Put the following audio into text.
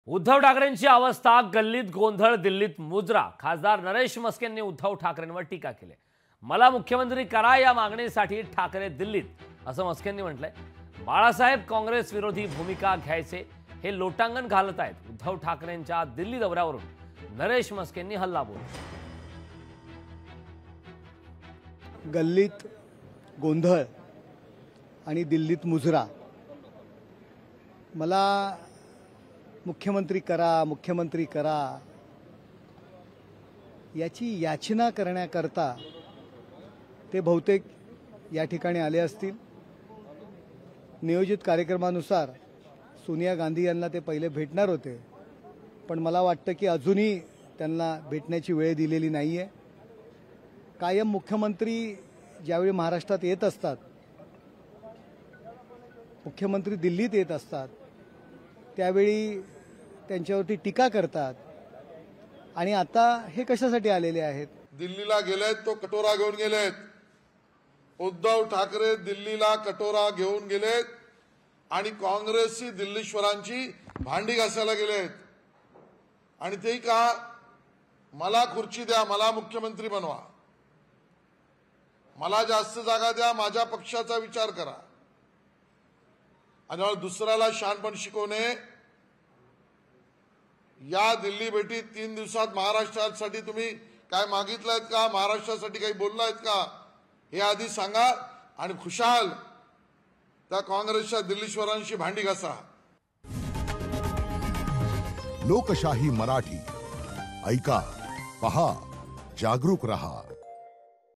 उद्धव ठाकरेंची अवस्था, गल्लीत गोंधळ, दिल्लीत मुजरा. खासदार नरेश मस्केंनी उद्धव ठाकरेंवर टीका केली. मला मुख्यमंत्री करा या मागणीसाठी ठाकरे दिल्लीत, असं मस्केंनी म्हटलंय. बाळासाहेब काँग्रेस विरोधी भूमिका घ्यायचे हे लोटांगण घालत आहेत. उद्धव ठाकरेंच्या दिल्ली दौऱ्यावरून नरेश मस्केंनी हल्ला बोलला. गल्लीत गोंधळ आणि दिल्लीत मुजरा. मला मुख्यमंत्री करा याची याचना करण्याकरता ते बहुतेक या ठिकाणी आले असतील. नियोजित कार्यक्रमानुसार सोनिया गांधी यांना ते पहिले भेटणार होते, पण मला वाटतं की अजूनही त्यांना भेटण्याची वेळ दिलेली नाहीये. कायम मुख्यमंत्री ज्यावेळी महाराष्ट्रात येत असतात, मुख्यमंत्री दिल्लीत येत असतात, त्यावेळी त्यांच्यावरती टीका करतात. आणि आता हे कशासाठी आलेले आहेत? दिल्लीला गेलेत, तो कटोरा घेऊन गेलेत. उद्धव ठाकरे दिल्लीला कटोरा घेऊन गेलेत आणि काँग्रेसची दिल्लीश्वरांची भांडी घासायला गेलेत. आणि ते का मला खुर्ची द्या, मला मुख्यमंत्री बनवा, मला जास्त जागा द्या, माझ्या पक्षाचा विचार करा. आणि दुसऱ्याला शहाणपण शिकवणे. या दिल्ली भेटीत 3 दिवसात महाराष्ट्रासाठी तुम्ही काय मागितलं का? महाराष्ट्रासाठी काही बोललायत का? हे आधी सांगा आणि खुशाल त्या काँग्रेसच्या दिल्लीश्वरांशी भांडी घासा. लोकशाही मराठी ऐका, पहा, जागरूक रहा.